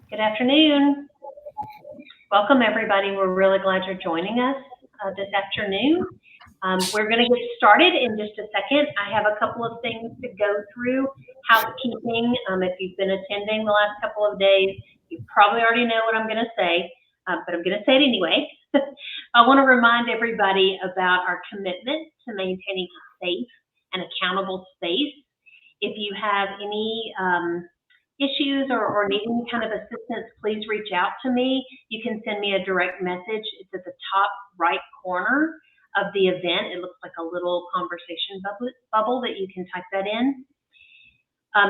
Good afternoon. Welcome, everybody. We're really glad you're joining us this afternoon. We're going to get started in just a second. I have a couple of things to go through. Housekeeping. If you've been attending the last couple of days, you probably already know what I'm going to say, but I'm going to say it anyway. I want to remind everybody about our commitment to maintaining a safe and accountable space. If you have any issues or need any kind of assistance, please reach out to me. You can send me a direct message. It's at the top right corner of the event. It looks like a little conversation bubble that you can type that in.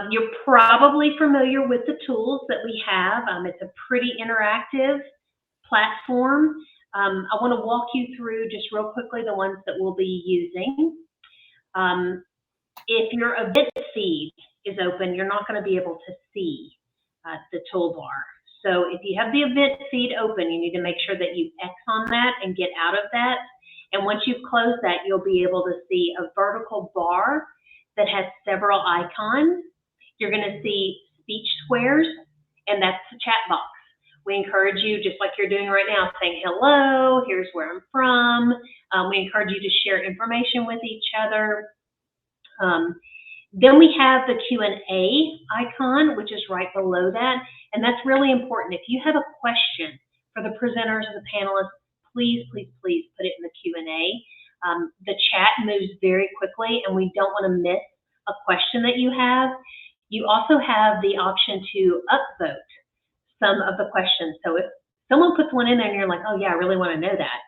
You're probably familiar with the tools that we have. It's a pretty interactive platform. I want to walk you through just real quickly the ones that we'll be using. If your event feed is open, you're not going to be able to see the toolbar. So if you have the event feed open, you need to make sure that you X on that and get out of that. And once you've closed that, you'll be able to see a vertical bar that has several icons. You're going to see speech squares, and that's the chat box. We encourage you, just like you're doing right now, saying hello, here's where I'm from. We encourage you to share information with each other. Then we have the Q&A icon, which is right below that, and that's really important. If you have a question for the presenters or the panelists, please, please, please put it in the Q&A. The chat moves very quickly, and we don't want to miss a question that you have. You also have the option to upvote some of the questions. So if someone puts one in there and you're like, oh yeah, I really want to know that,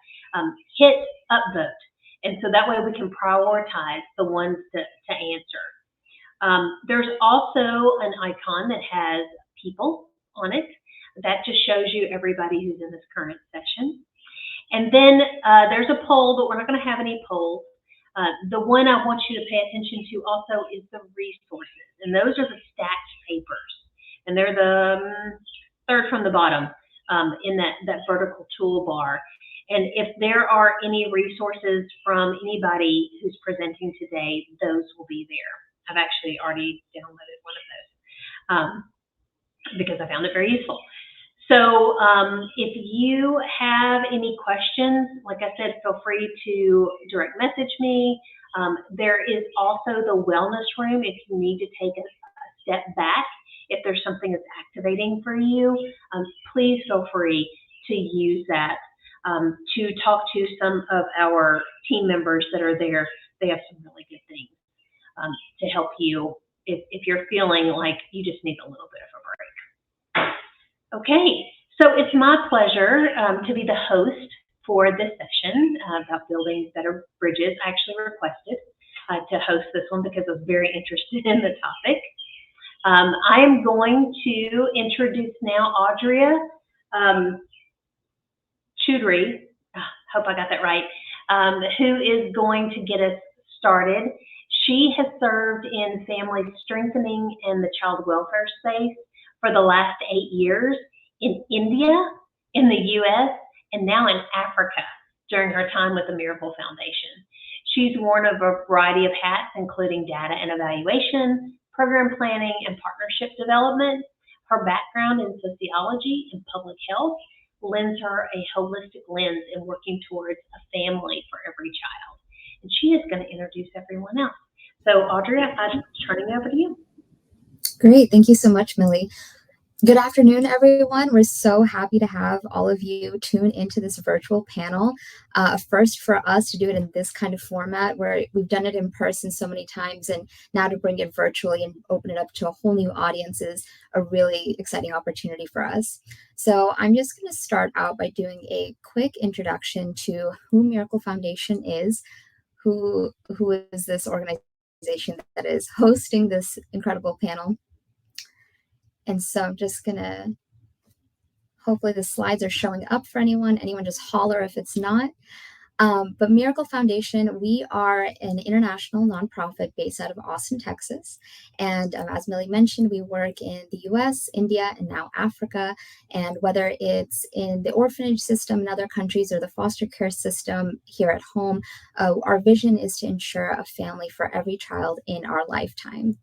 hit upvote. And so that way we can prioritize the ones to answer. There's also an icon that has people on it. That just shows you everybody who's in this current session. And then there's a poll, but we're not going to have any polls. The one I want you to pay attention to also is the resources. And those are the stacked papers. And they're the third from the bottom in that vertical toolbar. And if there are any resources from anybody who's presenting today, those will be there. I've actually already downloaded one of those because I found it very useful. So if you have any questions, like I said, feel free to direct message me. There is also the wellness room if you need to take a step back. If there's something that's activating for you, please feel free to use that to talk to some of our team members that are there. They have some really good things to help you if you're feeling like you just need a little bit of a break. Okay, so it's my pleasure to be the host for this session about building better bridges. I actually requested to host this one because I was very interested in the topic. I am going to introduce now Audria Choudhury, hope I got that right, who is going to get us started. She has served in family strengthening and the child welfare space for the last 8 years in India, in the US, and now in Africa during her time with the Miracle Foundation. She's worn a variety of hats, including data and evaluation, program planning, and partnership development. Her background in sociology and public health lends her a holistic lens in working towards a family for every child. And she is going to introduce everyone else. So Audria, I'm turning over to you. Great. Thank you so much, Millie. Good afternoon, everyone. We're so happy to have all of you tune into this virtual panel. First for us to do it in this kind of format where we've done it in person so many times, and now to bring it virtually and open it up to a whole new audience is a really exciting opportunity for us. So I'm just going to start out by doing a quick introduction to who Miracle Foundation is, who is this organization that is hosting this incredible panel. And so I'm just gonna, hopefully the slides are showing up for anyone just holler if it's not. But Miracle Foundation, we are an international nonprofit based out of Austin, Texas. And as Millie mentioned, we work in the US, India, and now Africa. And whether it's in the orphanage system in other countries or the foster care system here at home, our vision is to ensure a family for every child in our lifetime.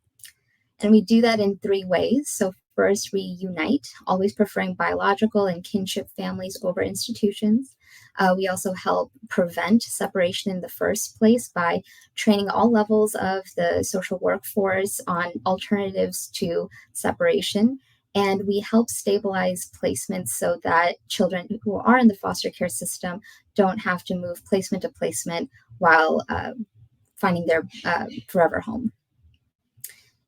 And we do that in 3 ways. So first reunite, always preferring biological and kinship families over institutions. We also help prevent separation in the first place by training all levels of the social workforce on alternatives to separation. And we help stabilize placements so that children who are in the foster care system don't have to move placement to placement while finding their forever home.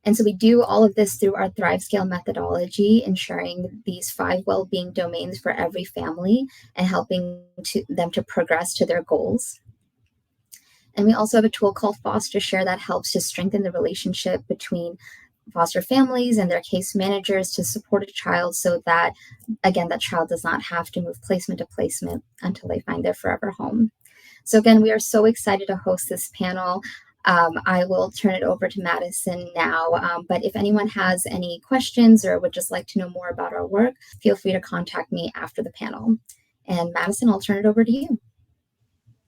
And so we do all of this through our Thrive Scale methodology, ensuring these 5 well-being domains for every family and helping them to progress to their goals. And we also have a tool called Foster Share that helps to strengthen the relationship between foster families and their case managers to support a child so that, again, that child does not have to move placement to placement until they find their forever home. So again, we are so excited to host this panel. I will turn it over to Madison now, but if anyone has any questions or would just like to know more about our work, feel free to contact me after the panel. And Madison, I'll turn it over to you.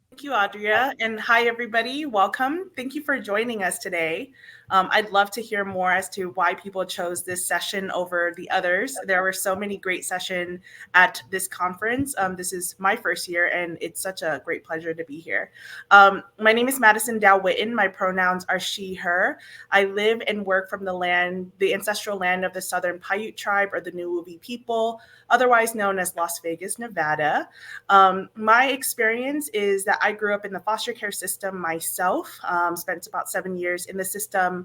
Thank you, Audria, and hi, everybody. Welcome. Thank you for joining us today. I'd love to hear more as to why people chose this session over the others. There were so many great sessions at this conference. This is my first year, and it's such a great pleasure to be here. My name is Madison Dow-Witten. My pronouns are she, her. I live and work from the ancestral land of the Southern Paiute tribe, or the Nuuvi people, otherwise known as Las Vegas, Nevada. My experience is that I grew up in the foster care system myself, spent about 7 years in the system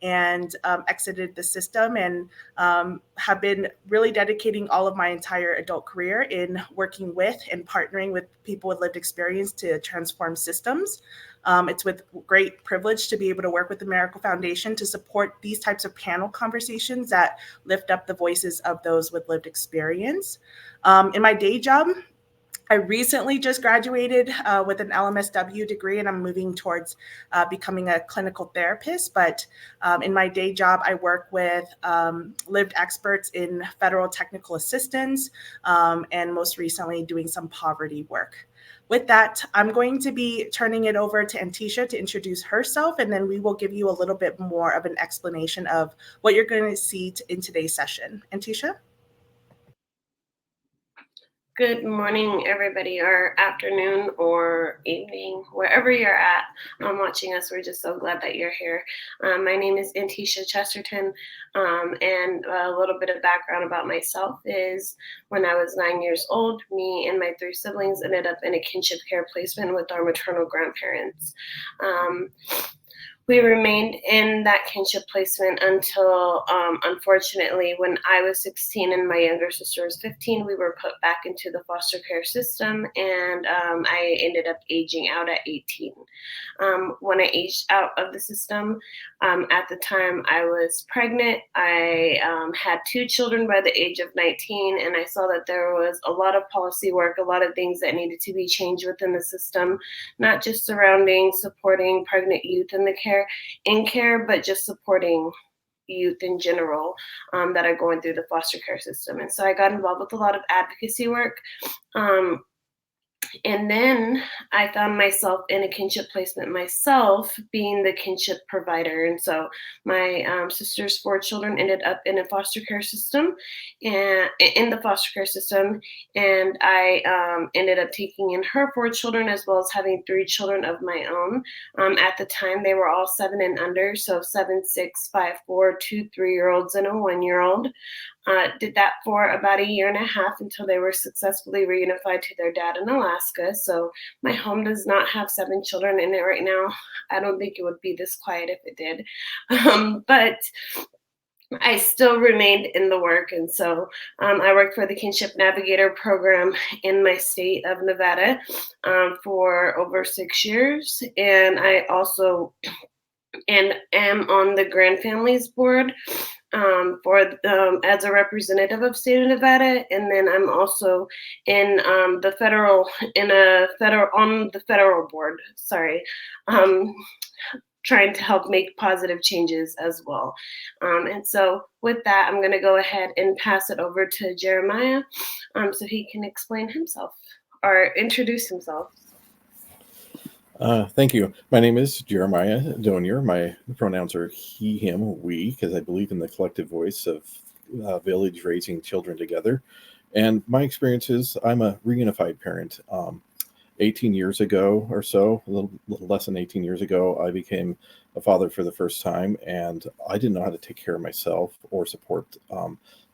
and exited the system, and have been really dedicating all of my entire adult career in working with and partnering with people with lived experience to transform systems. It's with great privilege to be able to work with the Miracle Foundation to support these types of panel conversations that lift up the voices of those with lived experience. In my day job, I recently just graduated with an LMSW degree, and I'm moving towards becoming a clinical therapist. But in my day job, I work with lived experts in federal technical assistance, and most recently doing some poverty work. With that, I'm going to be turning it over to Antisha to introduce herself, and then we will give you a little bit more of an explanation of what you're going to see in today's session. Antisha? Good morning, everybody, or afternoon or evening, wherever you're at watching us. We're just so glad that you're here. My name is Antisha Chesterton, and a little bit of background about myself is when I was 9 years old, me and my 3 siblings ended up in a kinship care placement with our maternal grandparents. We remained in that kinship placement until, unfortunately, when I was 16 and my younger sister was 15, we were put back into the foster care system, and I ended up aging out at 18. When I aged out of the system, at the time I was pregnant. I had 2 children by the age of 19, and I saw that there was a lot of policy work, a lot of things that needed to be changed within the system, not just surrounding supporting pregnant youth in care, but just supporting youth in general that are going through the foster care system. And so I got involved with a lot of advocacy work. And then I found myself in a kinship placement myself, being the kinship provider. And so my sister's 4 children ended up in a foster care system, and in the foster care system. And I ended up taking in her 4 children, as well as having 3 children of my own. At the time, they were all 7 and under, so 7, 6, 5, 4, 2 3-year-olds, and a 1-year-old. Did that for about 1.5 years until they were successfully reunified to their dad in Alaska. So my home does not have 7 children in it right now. I don't think it would be this quiet if it did. But I still remained in the work. And so I worked for the Kinship Navigator program in my state of Nevada for over 6 years. And I also am on the Grand Families Board as a representative of state of Nevada, and then I'm also in on the federal board. Trying to help make positive changes as well. And so with that, I'm going to go ahead and pass it over to Jeremiah, so he can explain himself or introduce himself. Thank you. My name is Jeremiah Donier. My pronouns are he, him, we, because I believe in the collective voice of village raising children together. And my experience is I'm a reunified parent. 18 years ago or so, a little less than 18 years ago, I became a father for the first time, and I didn't know how to take care of myself or support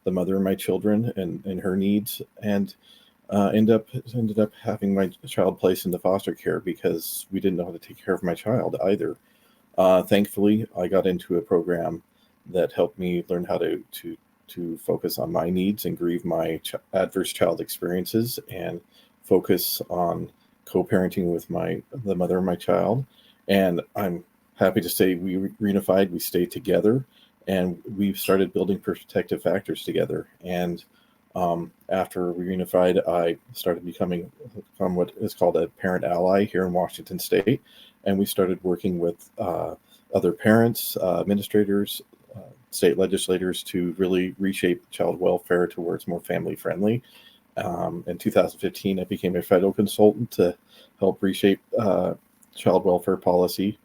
the mother of my children and her needs, and ended up having my child placed into foster care because we didn't know how to take care of my child either. Thankfully, I got into a program that helped me learn how to focus on my needs and grieve my adverse child experiences and focus on co-parenting with the mother of my child. And I'm happy to say we reunified, we stayed together, and we've started building protective factors together. And after we reunified, I started becoming what is called a parent ally here in Washington State. And we started working with other parents, administrators, state legislators to really reshape child welfare to where it's more family friendly. In 2015, I became a federal consultant to help reshape child welfare policy.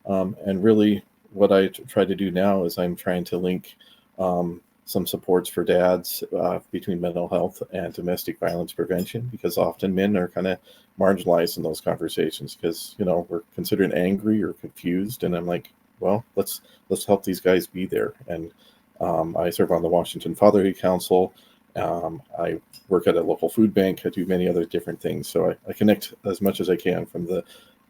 And really, what I try to do now is I'm trying to link some supports for dads between mental health and domestic violence prevention, because often men are kind of marginalized in those conversations because, we're considered angry or confused. And I'm like, well, let's help these guys be there. And I serve on the Washington Fatherhood Council. I work at a local food bank. I do many other different things. So I connect as much as I can from the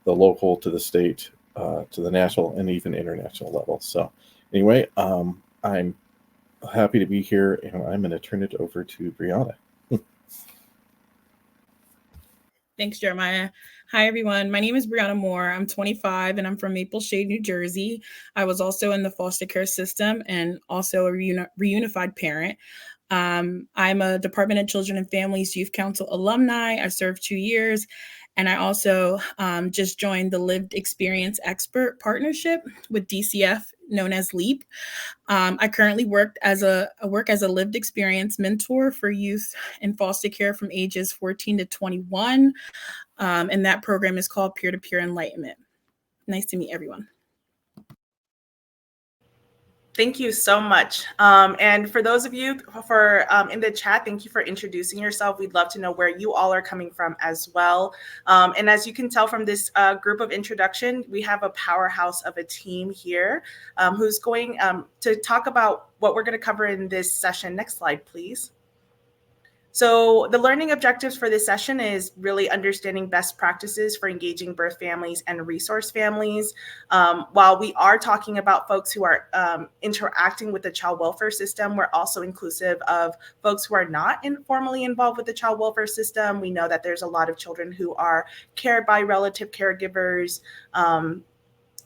local to the state to the national and even international level. So anyway, I'm happy to be here, and I'm going to turn it over to Brianna. Thanks, Jeremiah. Hi, everyone. My name is Brianna Moore. I'm 25, and I'm from Maple Shade, New Jersey. I was also in the foster care system and also a reunified parent. I'm a Department of Children and Families Youth Council alumni. I served 2 years, and I also just joined the Lived Experience Expert Partnership with DCF, known as LEAP. I currently work as a lived experience mentor for youth in foster care from ages 14 to 21. And that program is called Peer-to-Peer Enlightenment. Nice to meet everyone. Thank you so much. And for those of you in the chat, thank you for introducing yourself. We'd love to know where you all are coming from as well. And as you can tell from this group of introduction, we have a powerhouse of a team here who's going to talk about what we're going to cover in this session. Next slide, please. So the learning objectives for this session is really understanding best practices for engaging birth families and resource families. While we are talking about folks who are interacting with the child welfare system, we're also inclusive of folks who are not formally involved with the child welfare system. We know that there's a lot of children who are cared by relative caregivers.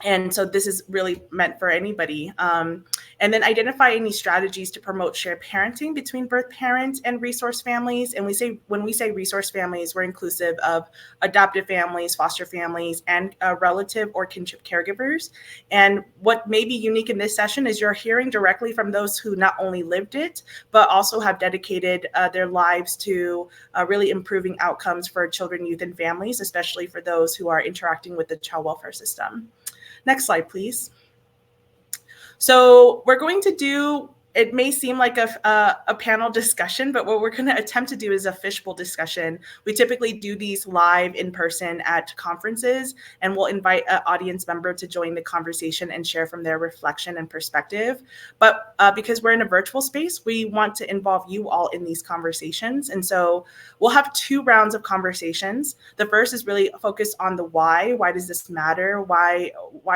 And so this is really meant for anybody. And then identify any strategies to promote shared parenting between birth parents and resource families. And when we say resource families, we're inclusive of adoptive families, foster families, and relative or kinship caregivers. And what may be unique in this session is you're hearing directly from those who not only lived it, but also have dedicated their lives to really improving outcomes for children, youth, and families, especially for those who are interacting with the child welfare system. Next slide, please. So we're going to do, it may seem like a panel discussion, but what we're going to attempt to do is a fishbowl discussion. We typically do these live in person at conferences, and we'll invite an audience member to join the conversation and share from their reflection and perspective. But because we're in a virtual space, we want to involve you all in these conversations. And so we'll have 2 rounds of conversations. The first is really focused on the why. Why does this matter? Why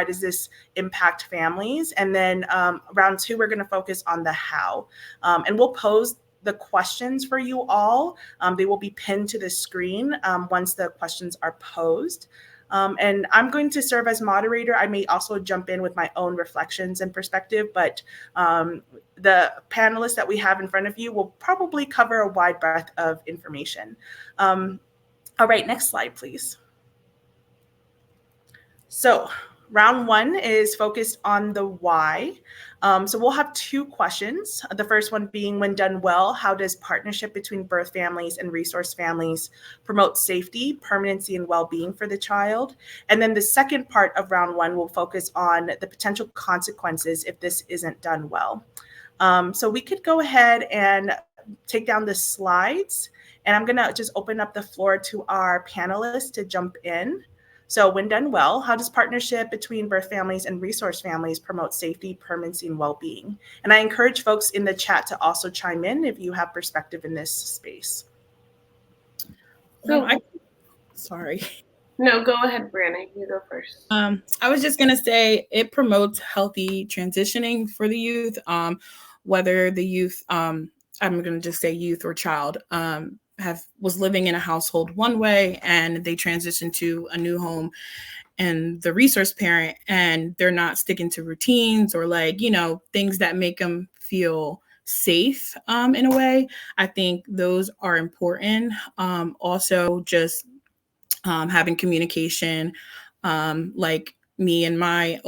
does this impact families? And then round 2, we're going to focus on the how. And we'll pose the questions for you all. They will be pinned to the screen once the questions are posed. And I'm going to serve as moderator. I may also jump in with my own reflections and perspective, but the panelists that we have in front of you will probably cover a wide breadth of information. All right, next slide, please. So round 1 is focused on the why. So we'll have 2 questions. The first one being, when done well, how does partnership between birth families and resource families promote safety, permanency, and well-being for the child? And then the second part of round 1 will focus on the potential consequences if this isn't done well. So we could go ahead and take down the slides, and I'm going to just open up the floor to our panelists to jump in. So when done well, how does partnership between birth families and resource families promote safety, permanency, and well-being? And I encourage folks in the chat to also chime in if you have perspective in this space. Sorry. No, go ahead, Brianna. You go first. I was just gonna say it promotes healthy transitioning for the youth. Whether the youth, I'm gonna just say youth or child, was living in a household one way and they transition to a new home and the resource parent, and they're not sticking to routines or things that make them feel safe in a way. I think those are important. Also just having communication, like me and my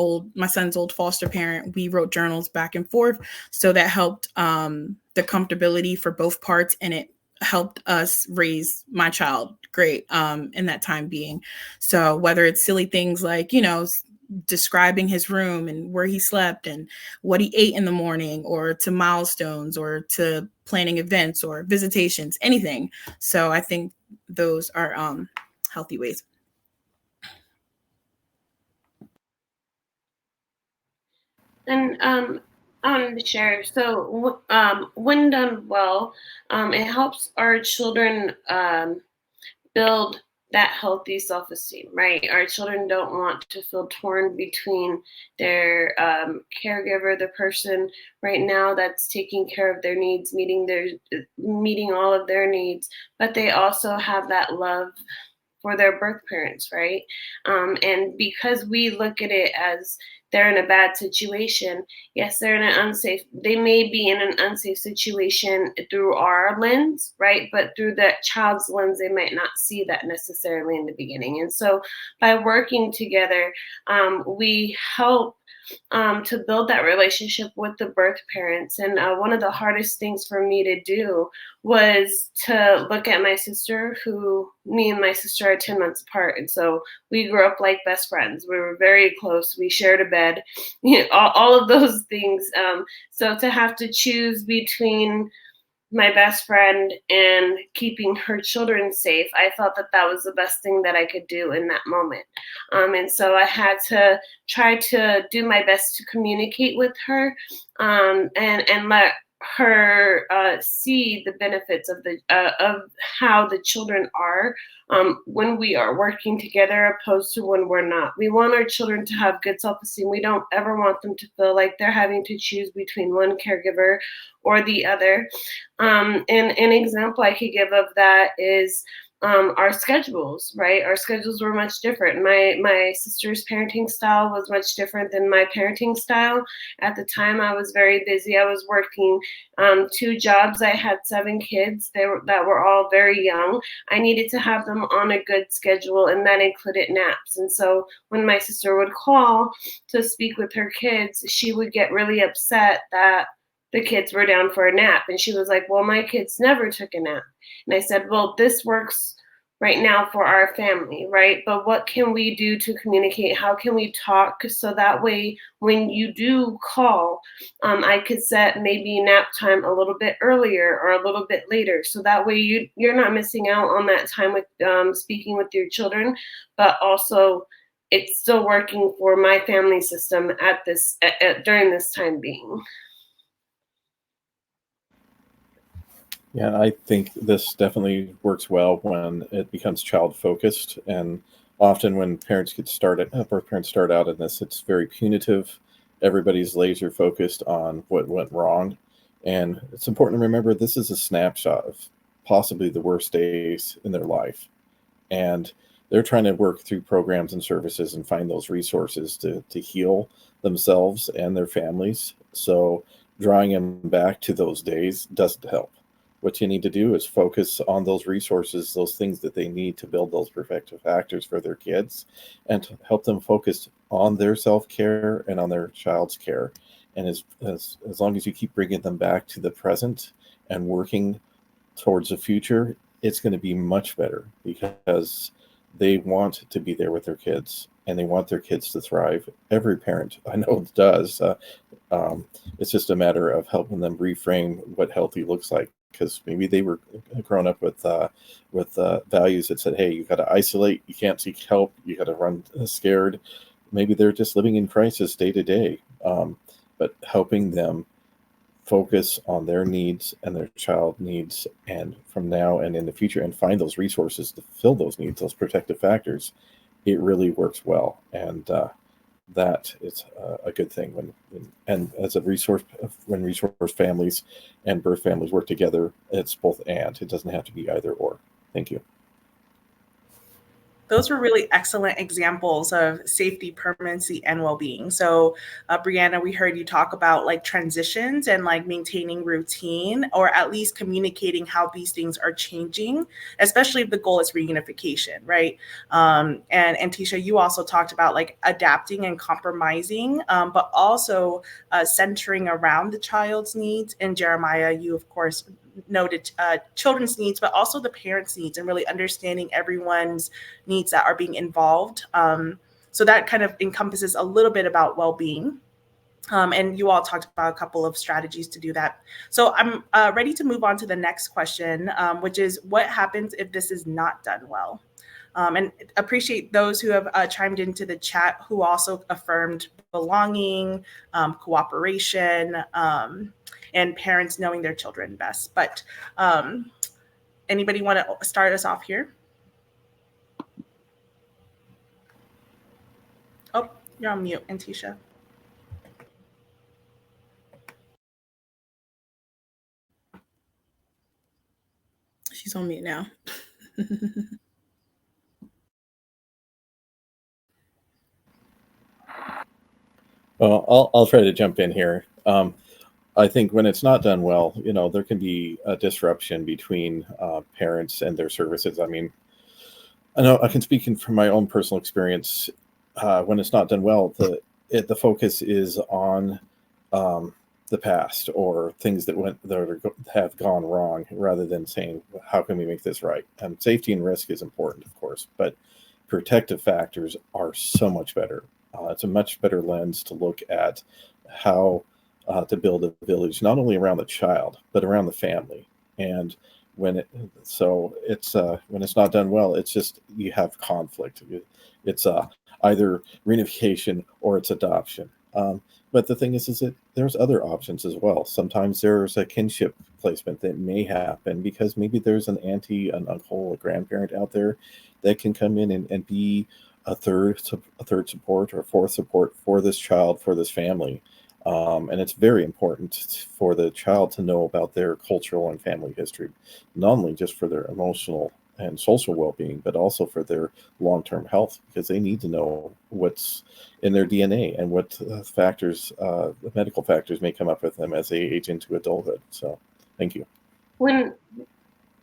son's old foster parent, we wrote journals back and forth. So that helped the comfortability for both parts, and it helped us raise my child great in that time being. So whether it's silly things like, describing his room and where he slept and what he ate in the morning, or to milestones, or to planning events or visitations, anything. So I think those are healthy ways. And I wanted to share. So when done well, it helps our children build that healthy self-esteem, right? Our children don't want to feel torn between their caregiver, the person right now that's taking care of their needs, meeting all of their needs, but they also have that love for their birth parents, right? And because we look at it as they're in a bad situation, yes, they may be in an unsafe situation through our lens, right? But through that child's lens, they might not see that necessarily in the beginning. And so by working together, we help to build that relationship with the birth parents. And one of the hardest things for me to do was to look at my sister, me and my sister are 10 months apart. And so we grew up like best friends. We were very close. We shared a bed, all of those things. So to have to choose between my best friend and keeping her children safe, I felt that that was the best thing that I could do in that moment. And so I had to try to do my best to communicate with her and let her see the benefits of how the children are when we are working together opposed to when we're not. We want our children to have good self-esteem. We don't ever want them to feel like they're having to choose between one caregiver or the other. And an example I could give of that is our schedules, right? Our schedules were much different. My sister's parenting style was much different than my parenting style. At the time, I was very busy. I was working 2 jobs. I had 7 kids that were all very young. I needed to have them on a good schedule, and that included naps. And so when my sister would call to speak with her kids, she would get really upset that the kids were down for a nap. And she was like, well, my kids never took a nap. And I said, well, this works right now for our family, right? But what can we do to communicate? How can we talk so that way when you do call, I could set maybe nap time a little bit earlier or a little bit later. So that way you're not missing out on that time with speaking with your children, but also it's still working for my family system during this time being. Yeah, I think this definitely works well when it becomes child focused, and often when parents birth parents start out in this, it's very punitive. Everybody's laser focused on what went wrong, and it's important to remember this is a snapshot of possibly the worst days in their life, and they're trying to work through programs and services and find those resources to heal themselves and their families. So drawing them back to those days doesn't help. What you need to do is focus on those resources, those things that they need to build those protective factors for their kids, and to help them focus on their self-care and on their child's care. And as long as you keep bringing them back to the present and working towards the future, it's going to be much better because they want to be there with their kids. and they want their kids to thrive. Every parent I know does. It's just a matter of helping them reframe what healthy looks like, because maybe they were grown up with values that said, hey, you got to isolate, you can't seek help, you got to run scared. Maybe they're just living in crisis day to day, but helping them focus on their needs and their child needs, and from now and in the future, and find those resources to fill those needs, those protective factors, it really works well. And that is a good thing and as a resource, when resource families and birth families work together, it's both and. It doesn't have to be either or. Thank you. Those were really excellent examples of safety, permanency, and well-being. So, Brianna, we heard you talk about like transitions and like maintaining routine, or at least communicating how these things are changing, especially if the goal is reunification, right? And Tisha, you also talked about like adapting and compromising, but also centering around the child's needs. And Jeremiah, you of course noted children's needs, but also the parents' needs, and really understanding everyone's needs that are being involved. So that kind of encompasses a little bit about well-being. And you all talked about a couple of strategies to do that. So I'm ready to move on to the next question, which is what happens if this is not done well? And appreciate those who have chimed into the chat who also affirmed belonging, cooperation, and parents knowing their children best. But anybody want to start us off here? Oh, you're on mute, Antisha. She's on mute now. Well, I'll try to jump in here. I think when it's not done well, there can be a disruption between parents and their services. I mean, I know I can speak from my own personal experience. When it's not done well, the focus is on the past or things that have gone wrong, rather than saying, how can we make this right? And safety and risk is important, of course, but protective factors are so much better. It's a much better lens to look at how to build a village, not only around the child, but around the family. And when it's not done well, it's just, you have conflict. It's either reunification or it's adoption. But the thing is that there's other options as well. Sometimes there's a kinship placement that may happen because maybe there's an auntie, an uncle, a grandparent out there that can come in and be a third support or fourth support for this child, for this family. And it's very important for the child to know about their cultural and family history, not only just for their emotional and social well-being, but also for their long-term health, because they need to know what's in their DNA and what factors, medical factors may come up with them as they age into adulthood. So thank you. When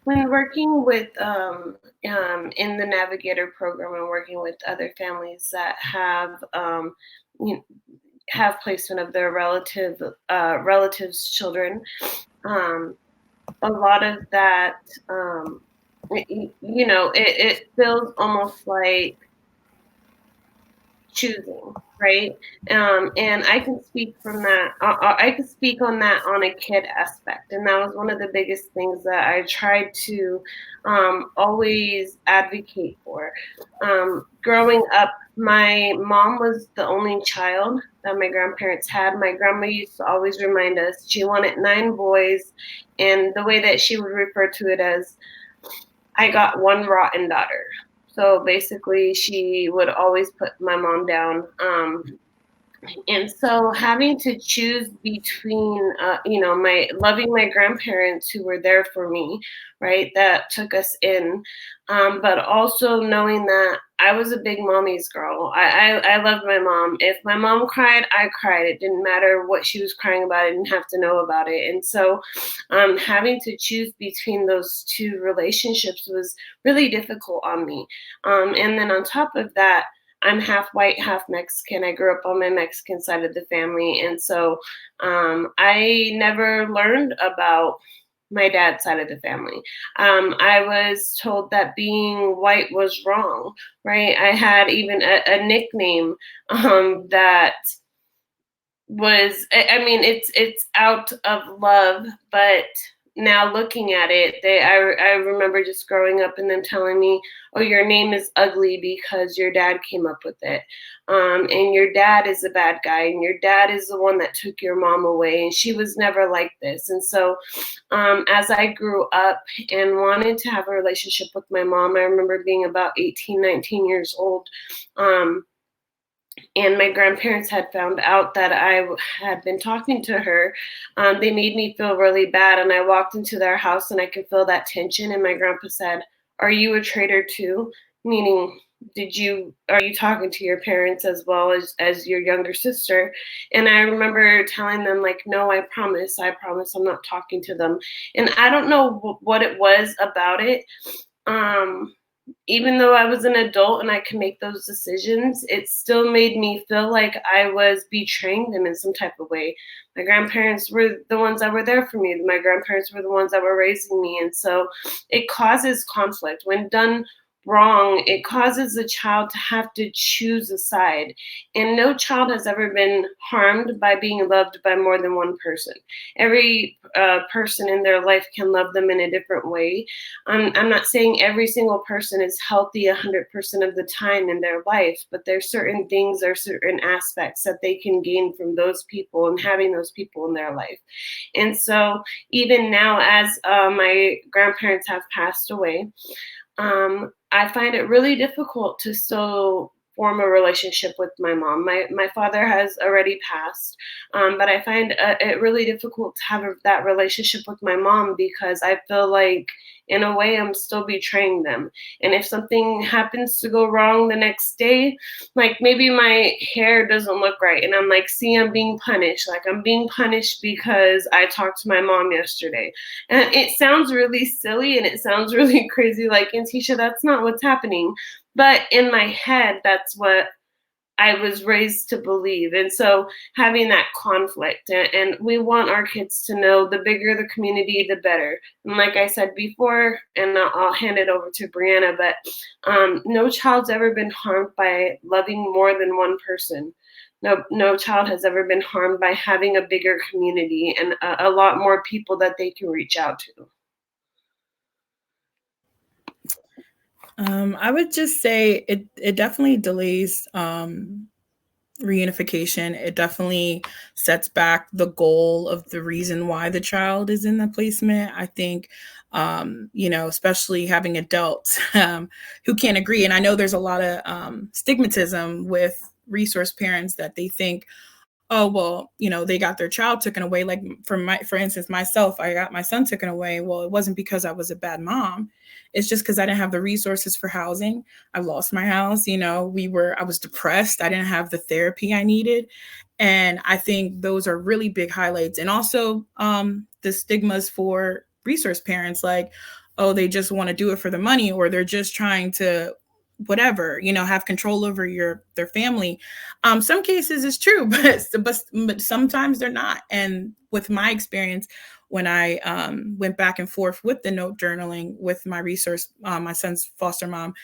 working with in the Navigator program and working with other families that have have placement of their relatives' children, a lot of that, it feels almost like choosing, right? And I can speak from that. I can speak on that on a kid aspect, and that was one of the biggest things that I tried to always advocate for. Growing up, my mom was the only child that my grandparents had. My grandma used to always remind us she wanted 9 boys, and the way that she would refer to it as, I got one rotten daughter. So basically, she would always put my mom down. And so having to choose between, loving my grandparents who were there for me, right, that took us in, but also knowing that I was a big mommy's girl. I loved my mom. If my mom cried, I cried. It didn't matter what she was crying about. I didn't have to know about it. And so having to choose between those two relationships was really difficult on me. And then on top of that, I'm half white, half Mexican. I grew up on my Mexican side of the family. And so I never learned about my dad's side of the family. I was told that being white was wrong, right? I had even a nickname that was, I mean, it's out of love, but now looking at it, I remember just growing up and them telling me, oh, your name is ugly because your dad came up with it. And your dad is a bad guy, and your dad is the one that took your mom away, and she was never like this. And so as I grew up and wanted to have a relationship with my mom, I remember being about 18, 19 years old. And my grandparents had found out that I had been talking to her. They made me feel really bad. And I walked into their house and I could feel that tension. And my grandpa said, "Are you a traitor too?" Meaning, are you talking to your parents as well as your younger sister? And I remember telling them, like, no, I promise I'm not talking to them. And I don't know what it was about it. Even though I was an adult and I could make those decisions, it still made me feel like I was betraying them in some type of way. My grandparents were the ones that were there for me. My grandparents were the ones that were raising me. And so it causes conflict. When done wrong, it causes the child to have to choose a side. And no child has ever been harmed by being loved by more than one person. Every person in their life can love them in a different way. I'm not saying every single person is healthy 100% of the time in their life, but there's certain things or certain aspects that they can gain from those people and having those people in their life. And so even now, as my grandparents have passed away, I find it really difficult to still form a relationship with my mom. My father has already passed, but I find it really difficult to have that relationship with my mom because I feel like, in a way, I'm still betraying them. And if something happens to go wrong the next day, like maybe my hair doesn't look right, and I'm like, see, I'm being punished. Like, I'm being punished because I talked to my mom yesterday. And it sounds really silly and it sounds really crazy, like, Antisha, that's not what's happening. But in my head, that's what I was raised to believe. And so having that conflict, and we want our kids to know the bigger the community, the better. And like I said before, and I'll hand it over to Brianna, but no child's ever been harmed by loving more than one person. No child has ever been harmed by having a bigger community and a lot more people that they can reach out to. I would just say it definitely delays reunification. It definitely sets back the goal of the reason why the child is in the placement. I think, especially having adults who can't agree. And I know there's a lot of stigmatism with resource parents that they think, oh, well, they got their child taken away. Like for instance, myself, I got my son taken away. Well, it wasn't because I was a bad mom. It's just because I didn't have the resources for housing. I lost my house. I was depressed. I didn't have the therapy I needed. And I think those are really big highlights. And also the stigmas for resource parents, like, oh, they just want to do it for the money, or they're just trying to whatever, have control over their family. Some cases it's true, but sometimes they're not. And with my experience, when I went back and forth with the note journaling with my my son's foster mom,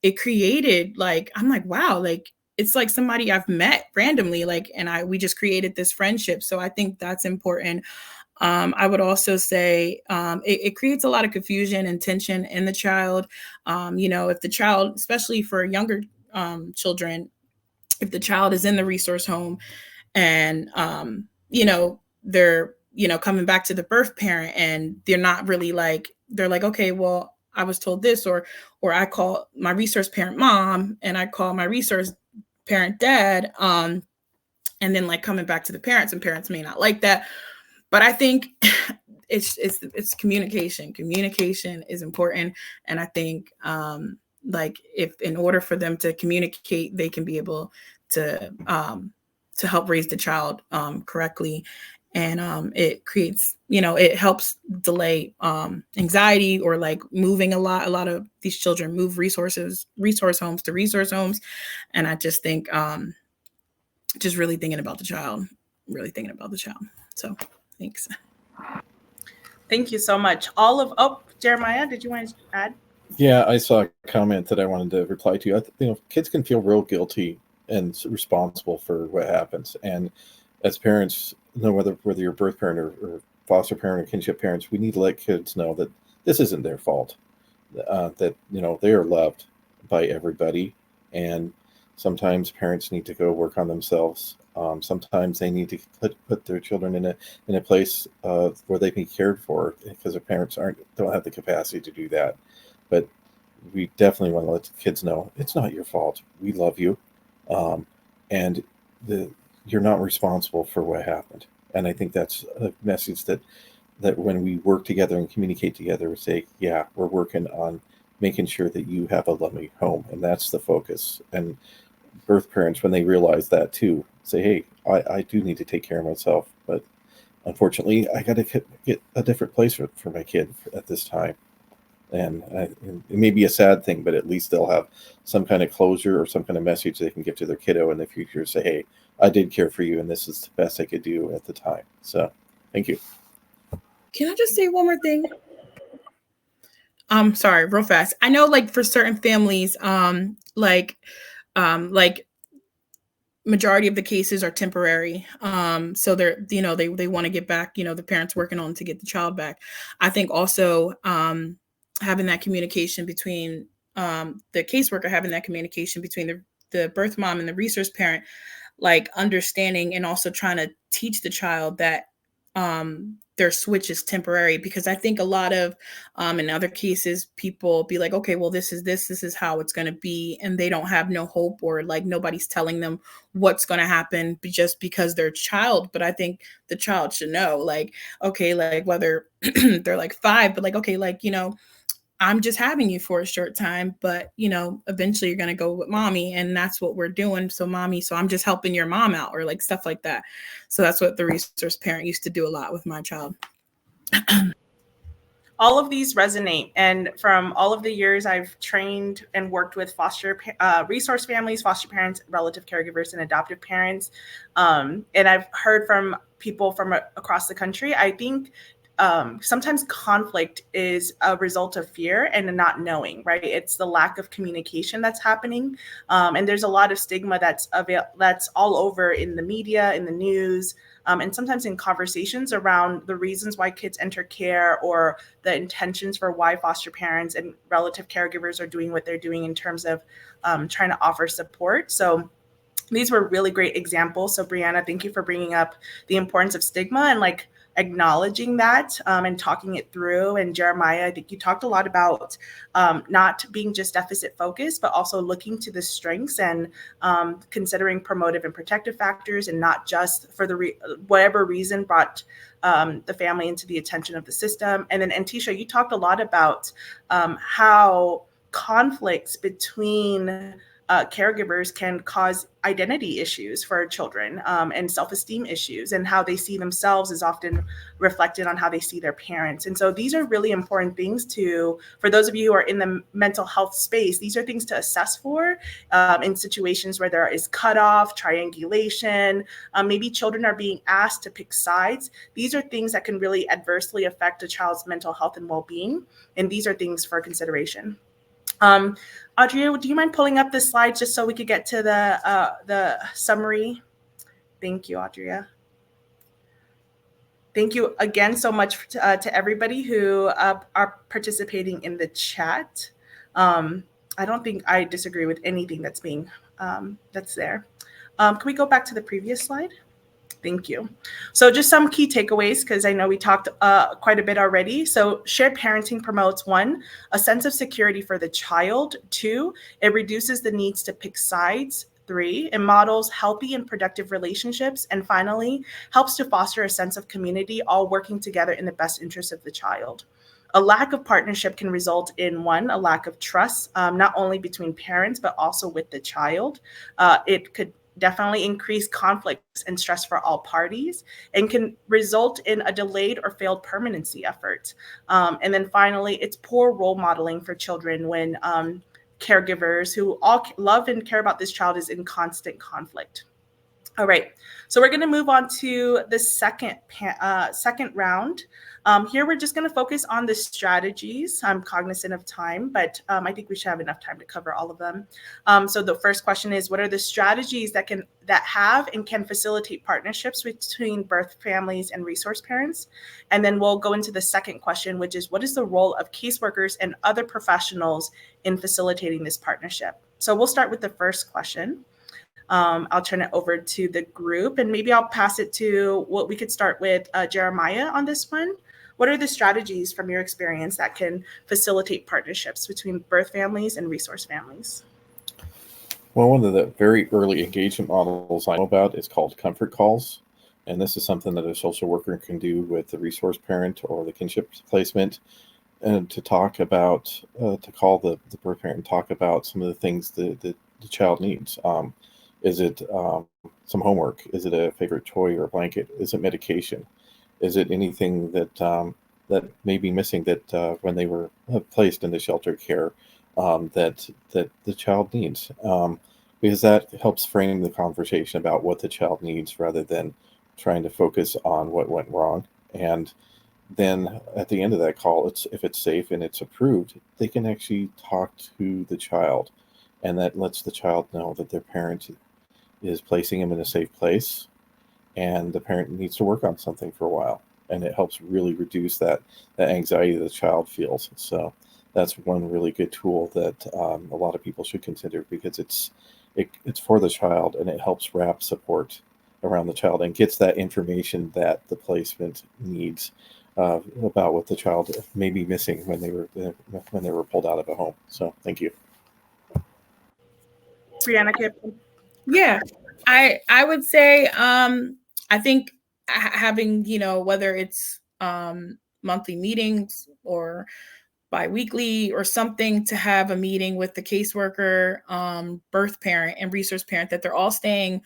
it created I'm like, wow, like it's like somebody I've met randomly, we just created this friendship. So I think that's important. I would also say it creates a lot of confusion and tension in the child. If the child, especially for younger children, if the child is in the resource home and, they're, coming back to the birth parent and they're not really they're like, okay, well, I was told this, or I call my resource parent mom and I call my resource parent dad. And then coming back to the parents, and parents may not like that. But I think it's communication. Communication is important. And I think if in order for them to communicate, they can be able to help raise the child correctly. And it creates, it helps delay anxiety or moving a lot of these children move resource homes to resource homes. And I just think just really thinking about the child. So thanks. Thank you so much. Jeremiah, did you want to add? Yeah, I saw a comment that I wanted to reply to. Kids can feel real guilty and responsible for what happens. And as parents, whether you're a birth parent or foster parent or kinship parents, we need to let kids know that this isn't their fault. That they are loved by everybody, and sometimes parents need to go work on themselves. Sometimes they need to put their children in a place where they can be cared for, because their parents don't have the capacity to do that. But we definitely want to let the kids know it's not your fault. We love you, and you're not responsible for what happened. And I think that's a message that when we work together and communicate together, we say, yeah, we're working on making sure that you have a loving home, and that's the focus. And birth parents, when they realize that too, say, hey, I do need to take care of myself, but unfortunately, I got to get a different place for my kid at this time. And it may be a sad thing, but at least they'll have some kind of closure or some kind of message they can give to their kiddo in the future. Say, hey, I did care for you, and this is the best I could do at the time. So, thank you. Can I just say one more thing? Sorry, real fast. I know, like, for certain families, like majority of the cases are temporary. So they want to get back, the parents working on to get the child back. I think also having that communication between the caseworker, having that communication between the birth mom and the resource parent, like understanding and also trying to teach the child that their switch is temporary, because I think a lot of in other cases people be like, okay, well, this is how it's going to be, and they don't have no hope, or like nobody's telling them what's going to happen just because they're a child. But I think the child should know, like, okay, like whether they're like 5, but like, okay, like, I'm just having you for a short time, but eventually you're going to go with mommy, and that's what we're doing. So I'm just helping your mom out, or like stuff like that. So that's what the resource parent used to do a lot with my child. All of these resonate. And from all of the years I've trained and worked with resource families, foster parents, relative caregivers, and adoptive parents, and I've heard from people from across the country, I think sometimes conflict is a result of fear and not knowing, right? It's the lack of communication that's happening. And there's a lot of stigma that's all over in the media, in the news, and sometimes in conversations around the reasons why kids enter care, or the intentions for why foster parents and relative caregivers are doing what they're doing in terms of trying to offer support. So these were really great examples. So Brianna, thank you for bringing up the importance of stigma and like acknowledging that and talking it through. And Jeremiah, I think you talked a lot about not being just deficit focused, but also looking to the strengths and considering promotive and protective factors, and not just for whatever reason brought the family into the attention of the system. And then Antisha, you talked a lot about how conflicts between caregivers can cause identity issues for children, and self-esteem issues, and how they see themselves is often reflected on how they see their parents. And so these are really important things for those of you who are in the mental health space, these are things to assess for in situations where there is cutoff, triangulation, maybe children are being asked to pick sides. These are things that can really adversely affect a child's mental health and well-being. And these are things for consideration. Audrey, do you mind pulling up this slide just so we could get to the summary? Thank you, Audrey. Thank you again so much to everybody who are participating in the chat. I don't think I disagree with anything that's there. Can we go back to the previous slide? Thank you. So just some key takeaways, because I know we talked quite a bit already. So shared parenting promotes 1, a sense of security for the child. 2, it reduces the needs to pick sides. 3, it models healthy and productive relationships. And finally, helps to foster a sense of community, all working together in the best interest of the child. A lack of partnership can result in 1, a lack of trust, not only between parents, but also with the child. It could definitely increase conflicts and stress for all parties, and can result in a delayed or failed permanency effort. And then finally, it's poor role modeling for children when caregivers who all love and care about this child is in constant conflict. All right, so we're going to move on to the second round. Here we're just going to focus on the strategies. I'm cognizant of time, but I think we should have enough time to cover all of them. So the first question is, what are the strategies that have and can facilitate partnerships between birth families and resource parents? And then we'll go into the second question, which is, what is the role of caseworkers and other professionals in facilitating this partnership? So we'll start with the first question. I'll turn it over to the group, and maybe I'll pass it to what we could start with Jeremiah on this one. What are the strategies from your experience that can facilitate partnerships between birth families and resource families? Well, one of the very early engagement models I know about is called comfort calls. And this is something that a social worker can do with the resource parent or the kinship placement, and to talk about, to call the birth parent and talk about some of the things that the child needs. Is it some homework? Is it a favorite toy or a blanket? Is it medication? Is it anything that that may be missing that when they were placed in the shelter care that the child needs? Because that helps frame the conversation about what the child needs rather than trying to focus on what went wrong. And then at the end of that call, if it's safe and it's approved, they can actually talk to the child, and that lets the child know that their parent is placing him in a safe place, and the parent needs to work on something for a while, and it helps really reduce that anxiety that the child feels. So that's one really good tool that a lot of people should consider, because it's for the child, and it helps wrap support around the child and gets that information that the placement needs about what the child may be missing when they were pulled out of a home. So thank you. Brianna, yeah, I would say I think having, whether it's monthly meetings or bi-weekly or something, to have a meeting with the caseworker, birth parent, and resource parent, that they're all staying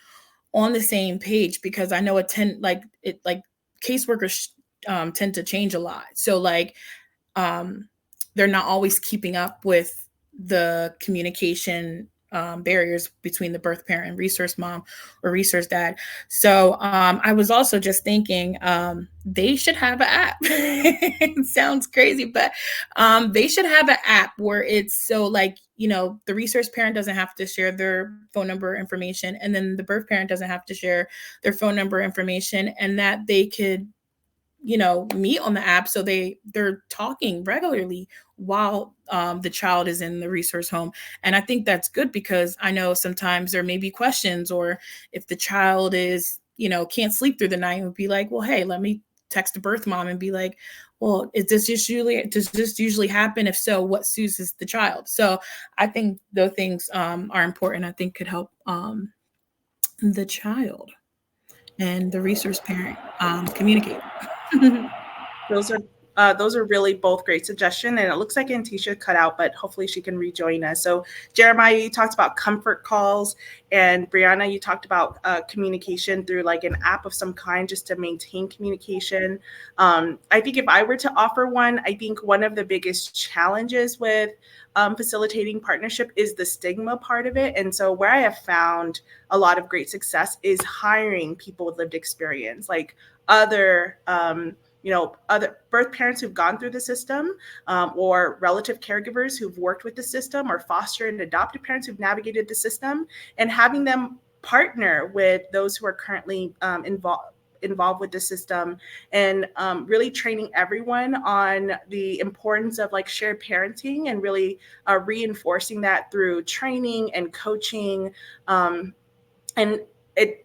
on the same page, because I know caseworkers tend to change a lot. So they're not always keeping up with the communication barriers between the birth parent and resource mom or resource dad. So I was also just thinking they should have an app. It sounds crazy, but they should have an app where it's so the resource parent doesn't have to share their phone number information, and then the birth parent doesn't have to share their phone number information, and that they could meet on the app, so they're talking regularly while the child is in the resource home. And I think that's good, because I know sometimes there may be questions, or if the child is can't sleep through the night, it would be like, well, hey, let me text the birth mom and be like, well, does this usually happen? If so, what soothes the child? So I think those things are important. I think could help the child and the resource parent communicate. Those are really both great suggestions, and it looks like Antisha cut out, but hopefully she can rejoin us. So Jeremiah, you talked about comfort calls, and Brianna, you talked about communication through an app of some kind, just to maintain communication. I think if I were to offer one, I think one of the biggest challenges with facilitating partnership is the stigma part of it. And so where I have found a lot of great success is hiring people with lived experience, like other birth parents who've gone through the system, or relative caregivers who've worked with the system, or foster and adoptive parents who've navigated the system, and having them partner with those who are currently involved with the system, and really training everyone on the importance of shared parenting, and really reinforcing that through training and coaching. And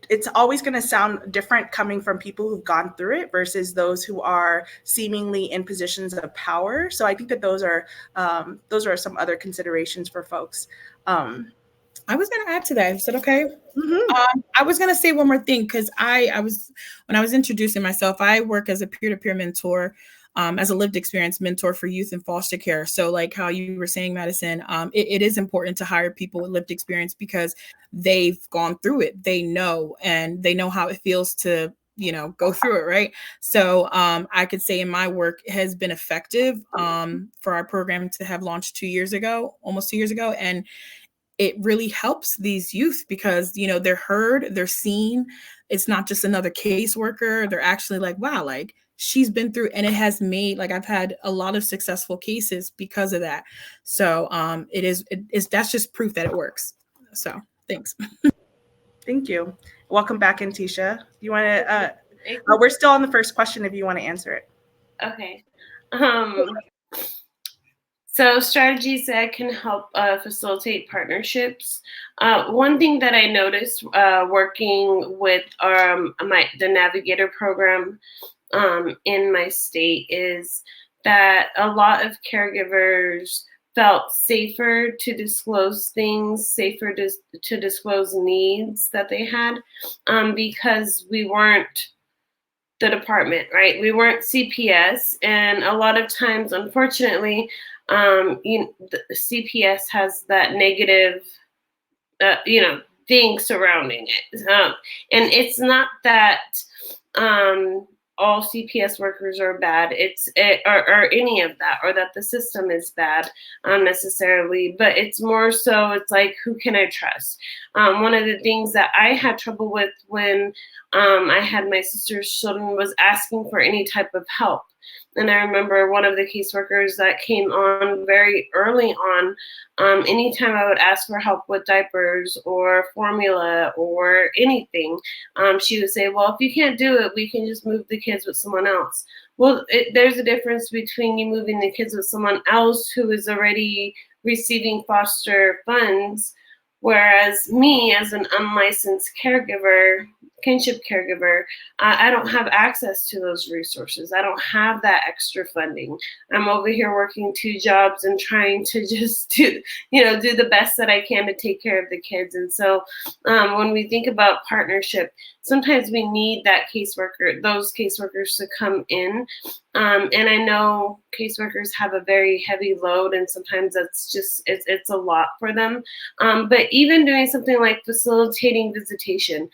it's always going to sound different coming from people who've gone through it versus those who are seemingly in positions of power. So I think that those are some other considerations for folks. I was going to add to that. Is that okay? Mm-hmm. I was going to say one more thing, because when I was introducing myself, I work as a peer-to-peer mentor, as a lived experience mentor for youth in foster care. So like how you were saying, Madison, it is important to hire people with lived experience, because they've gone through it. They know how it feels to go through it, right? So I could say in my work, it has been effective for our program to have launched almost 2 years ago. And it really helps these youth because, you know, they're heard, they're seen. It's not just another caseworker. They're actually like, wow, like she's been through, and it has made, like, I've had a lot of successful cases because of that. So that's just proof that it works. So thanks. Thank you. Welcome back, Antisha. You want to, we're still on the first question if you want to answer it. Okay. So strategies that can help facilitate partnerships. One thing that I noticed working with the Navigator program in my state is that a lot of caregivers felt safer to disclose things, safer to disclose needs that they had, because we weren't the department, right? We weren't CPS, and a lot of times, unfortunately, the CPS has that negative, thing surrounding it, and it's not that all CPS workers are bad. Or any of that, or that the system is bad necessarily, but it's more so it's like, who can I trust? One of the things that I had trouble with when I had my sister's children was asking for any type of help. And I remember one of the caseworkers that came on very early on, anytime I would ask for help with diapers or formula or anything, she would say, well, if you can't do it, we can just move the kids with someone else. Well, there's a difference between you moving the kids with someone else who is already receiving foster funds, whereas me as an unlicensed caregiver, kinship caregiver, I don't have access to those resources. I don't have that extra funding. I'm over here working 2 jobs and trying to just do the best that I can to take care of the kids. And so when we think about partnership, sometimes we need those caseworkers to come in. And I know caseworkers have a very heavy load, and sometimes that's just, it's a lot for them. But even doing something like facilitating visitation,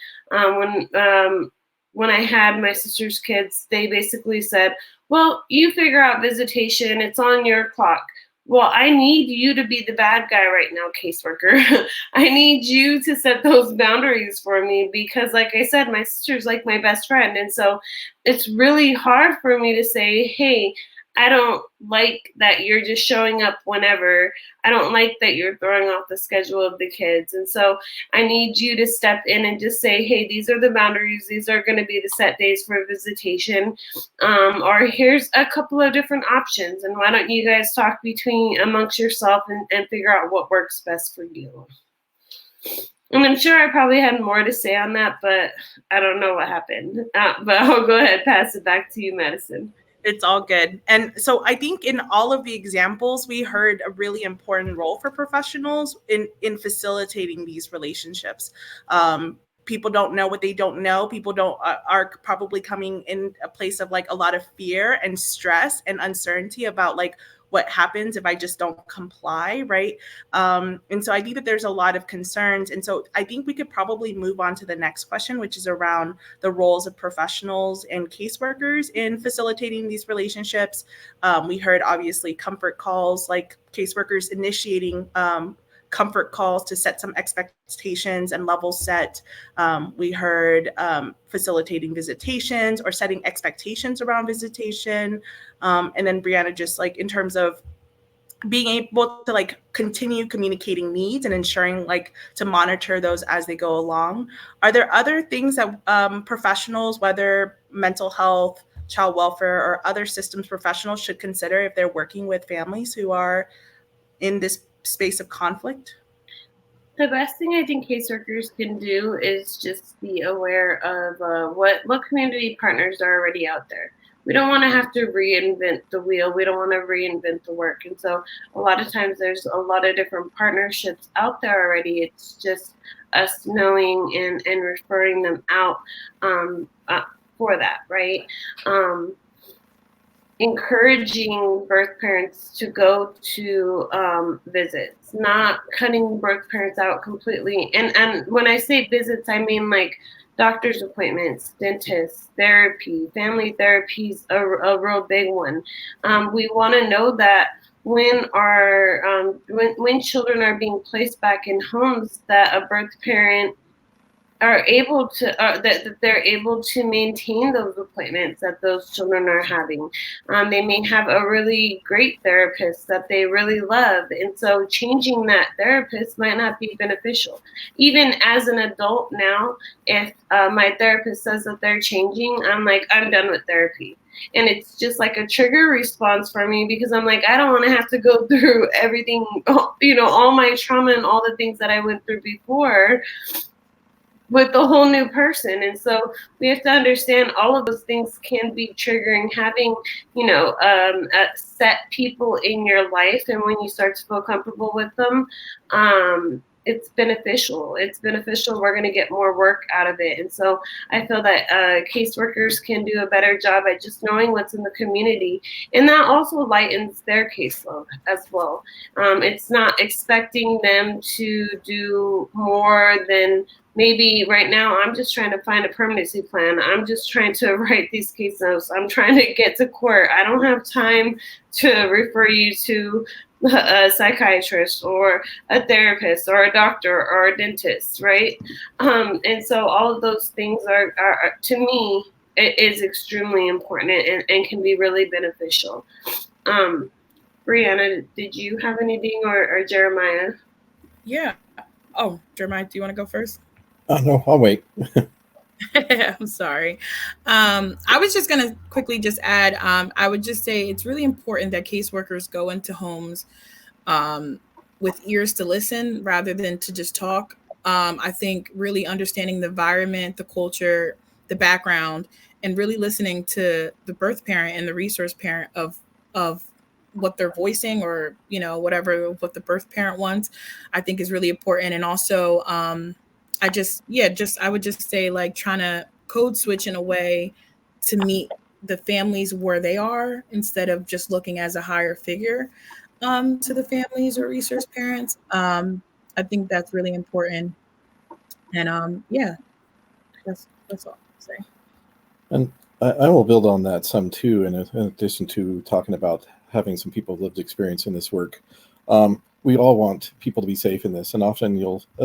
when I had my sister's kids, they basically said, well, you figure out visitation, it's on your clock. Well, I need you to be the bad guy right now, caseworker. I need you to set those boundaries for me because, like I said, my sister's like my best friend. And so it's really hard for me to say, hey, I don't like that you're just showing up whenever. I don't like that you're throwing off the schedule of the kids. And so I need you to step in and just say, hey, these are the boundaries. These are going to be the set days for visitation. Or here's a couple of different options. And why don't you guys talk amongst yourself and figure out what works best for you? And I'm sure I probably had more to say on that, but I don't know what happened. But I'll go ahead and pass it back to you, Madison. It's all good. And so I think in all of the examples, we heard a really important role for professionals in facilitating these relationships. People don't know what they don't know. People are probably coming in a place of like a lot of fear and stress and uncertainty about like what happens if I just don't comply, right? And so I think that there's a lot of concerns. And so I think we could probably move on to the next question, which is around the roles of professionals and caseworkers in facilitating these relationships. We heard obviously comfort calls, like caseworkers initiating comfort calls to set some expectations and level set. We heard facilitating visitations or setting expectations around visitation. And then Brianna, just like in terms of being able to like continue communicating needs and ensuring like to monitor those as they go along. Are there other things that professionals, whether mental health, child welfare, or other systems professionals should consider if they're working with families who are in this space of conflict? The best thing I think caseworkers can do is just be aware of what community partners are already out there. We don't want to have to reinvent the wheel. We don't want to reinvent the work. And so a lot of times there's a lot of different partnerships out there already. It's just us knowing and referring them out for that, right? Encouraging birth parents to go to visits, not cutting birth parents out completely. And when I say visits, I mean like doctor's appointments, dentists, therapy, family therapy is a real big one. We want to know that when children are being placed back in homes, that a birth parent are able to that they're able to maintain those appointments that those children are having. They may have a really great therapist that they really love, and so changing that therapist might not be beneficial. Even as an adult now, if my therapist says that they're changing, I'm like, I'm done with therapy. And it's just like a trigger response for me, because I'm like, I don't want to have to go through everything, all my trauma and all the things that I went through before with a whole new person. And so we have to understand all of those things can be triggering. Having, set people in your life, and when you start to feel comfortable with them, it's beneficial. It's beneficial. We're going to get more work out of it. And so I feel that caseworkers can do a better job at just knowing what's in the community. And that also lightens their caseload as well. It's not expecting them to do more than maybe right now. I'm just trying to find a permanency plan. I'm just trying to write these case notes. I'm trying to get to court. I don't have time to refer you to a psychiatrist or a therapist or a doctor or a dentist, right? And so all of those things are to me, it is extremely important and can be really beneficial. Brianna, did you have anything, or Jeremiah? Yeah. Oh, Jeremiah, do you want to go first? No, I'll wait. I'm sorry. I was just going to quickly just add, I would just say it's really important that caseworkers go into homes with ears to listen rather than to just talk. I think really understanding the environment, the culture, the background, and really listening to the birth parent and the resource parent of what they're voicing, or, what the birth parent wants, I think is really important. And also, I would just say, like, trying to code switch in a way to meet the families where they are, instead of just looking as a higher figure to the families or resource parents. I think that's really important. And that's all I'll say. And I will build on that some too, in addition to talking about having some people with lived experience in this work. We all want people to be safe in this, and often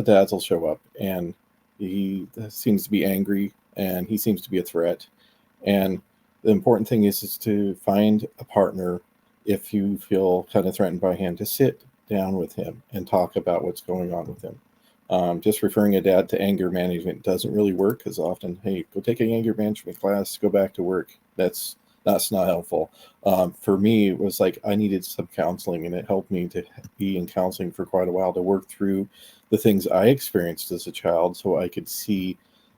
dads will show up and he seems to be angry and he seems to be a threat. And the important thing is to find a partner, if you feel kind of threatened by him, to sit down with him and talk about what's going on with him. Just referring a dad to anger management doesn't really work, because often, hey, go take an anger management class, go back to work. That's not helpful. For me, it was like I needed some counseling, and it helped me to be in counseling for quite a while to work through the things I experienced as a child, so I could see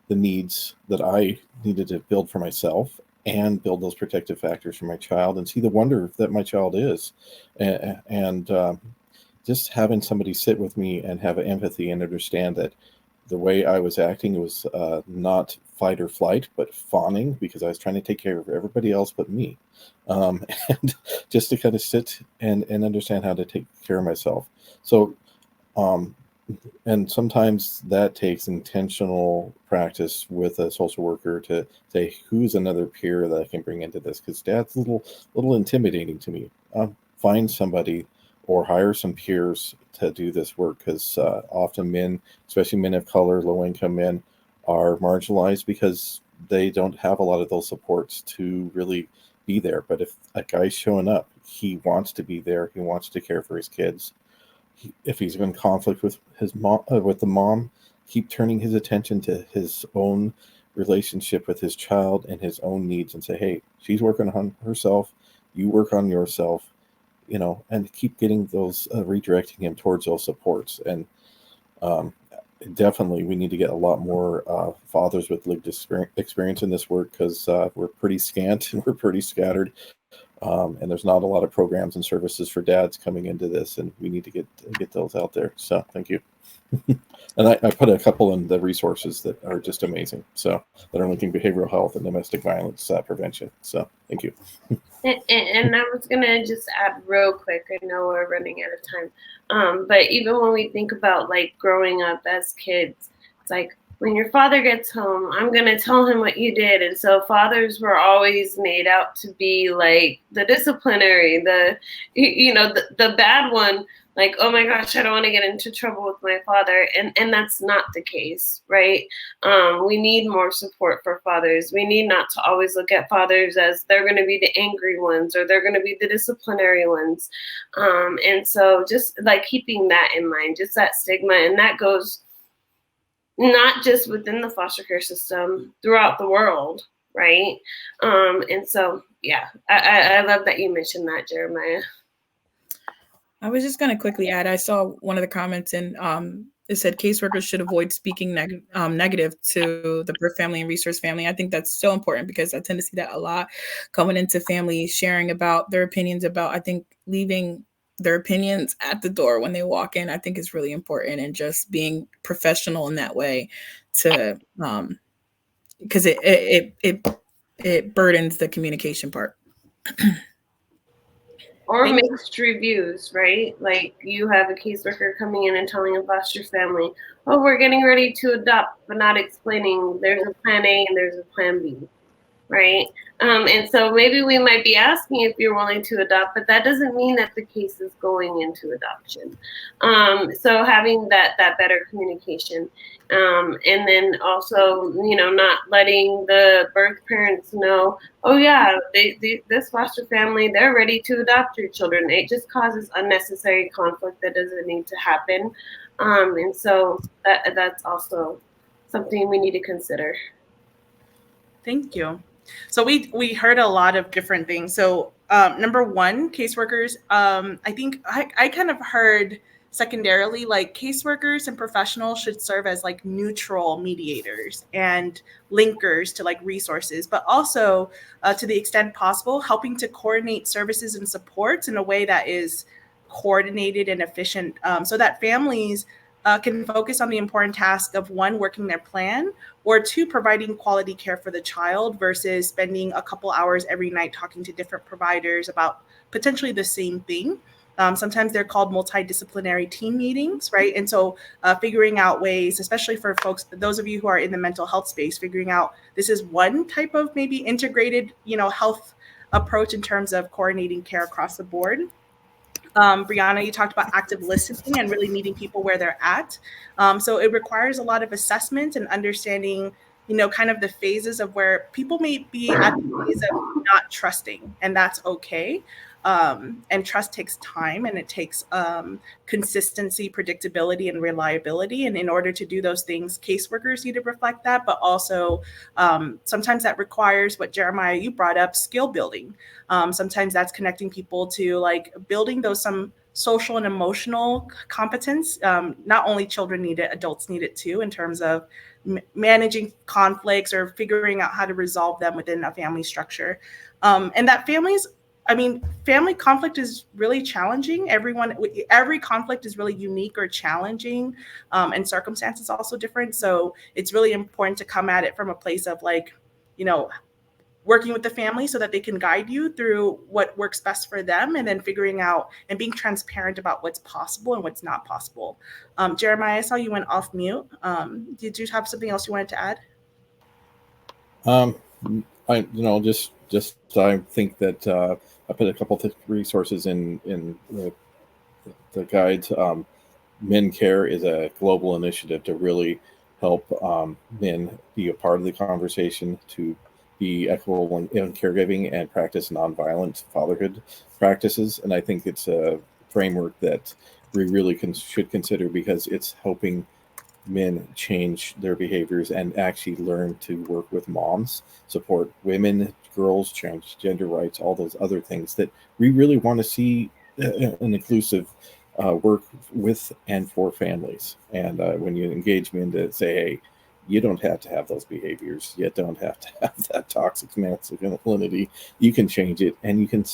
the needs that I needed to build for myself and build those protective factors for my child, and see the wonder that my child is. And just having somebody sit with me and have empathy and understand that the way I was acting was not fight or flight, but fawning, because I was trying to take care of everybody else but me. And just to kind of sit and understand how to take care of myself. So, and sometimes that takes intentional practice with a social worker to say, who's another peer that I can bring into this? Because dad's a little intimidating to me. Find somebody or hire some peers to do this work, because often men, especially men of color, low-income men, are marginalized because they don't have a lot of those supports to really be there. But if a guy's showing up, he wants to be there. He wants to care for his kids. If he's in conflict with his mom, with the mom, keep turning his attention to his own relationship with his child and his own needs, and say, hey, she's working on herself. You work on yourself. And keep getting those, redirecting him towards those supports. And definitely we need to get a lot more fathers with lived experience in this work, because we're pretty scant and we're pretty scattered. And there's not a lot of programs and services for dads coming into this, and we need to get those out there. So thank you. And I put a couple in the resources that are just amazing. So that are linking behavioral health and domestic violence prevention. So thank you. And I was gonna just add real quick. I know we're running out of time. But even when we think about like growing up as kids, it's like when your father gets home, I'm going to tell him what you did. And so fathers were always made out to be like the disciplinary, the bad one. Like, oh my gosh, I don't want to get into trouble with my father. And that's not the case, right? We need more support for fathers. We need not to always look at fathers as they're going to be the angry ones or they're going to be the disciplinary ones. And so just like keeping that in mind, just that stigma, and that goes not just within the foster care system, throughout the world, right? And so, yeah, I love that you mentioned that, Jeremiah. I was just going to quickly add, I saw one of the comments and it said caseworkers should avoid speaking negative to the birth family and resource family. I think that's so important because I tend to see that a lot coming into families, sharing about their opinions about, I think leaving their opinions at the door when they walk in, I think is really important, and just being professional in that way to, because it burdens the communication part. Or mixed reviews, right? Like you have a caseworker coming in and telling a foster family, oh, we're getting ready to adopt, but not explaining there's a plan A and there's a plan B, right? And so maybe we might be asking if you're willing to adopt, but that doesn't mean that the case is going into adoption. So having that better communication. And then also, not letting the birth parents know, oh yeah, this foster family, they're ready to adopt your children. It just causes unnecessary conflict that doesn't need to happen. And so that's also something we need to consider. Thank you. So we heard a lot of different things. So number one, caseworkers, I think I kind of heard secondarily, like caseworkers and professionals should serve as like neutral mediators and linkers to like resources, but also to the extent possible, helping to coordinate services and supports in a way that is coordinated and efficient, so that families can focus on the important task of one, working their plan, or two, providing quality care for the child versus spending a couple hours every night talking to different providers about potentially the same thing. Sometimes they're called multidisciplinary team meetings, right? And so figuring out ways, especially for folks, those of you who are in the mental health space, figuring out this is one type of maybe integrated, health approach in terms of coordinating care across the board. Brianna, you talked about active listening and really meeting people where they're at. So it requires a lot of assessment and understanding, kind of the phases of where people may be at the phase of not trusting, and that's okay. And trust takes time, and it takes consistency, predictability, and reliability. And in order to do those things, caseworkers need to reflect that, but also sometimes that requires what Jeremiah, you brought up, skill building. Sometimes that's connecting people to like building some social and emotional competence. Not only children need it, adults need it too, in terms of managing conflicts or figuring out how to resolve them within a family structure. And that family conflict is really challenging. Every conflict is really unique or challenging, and circumstances also different. So it's really important to come at it from a place of working with the family so that they can guide you through what works best for them, and then figuring out and being transparent about what's possible and what's not possible. Jeremiah, I saw you went off mute. Did you have something else you wanted to add? I think that I put a couple of resources in the guides. Men Care is a global initiative to really help men be a part of the conversation, to be equitable in caregiving and practice nonviolent fatherhood practices. And I think it's a framework that we really should consider, because it's helping men change their behaviors and actually learn to work with moms, support women, girls, transgender rights, all those other things that we really want to see an inclusive work with and for families. And when you engage men to say, hey, you don't have to have those behaviors. You don't have to have that toxic masculinity. You can change it, and you can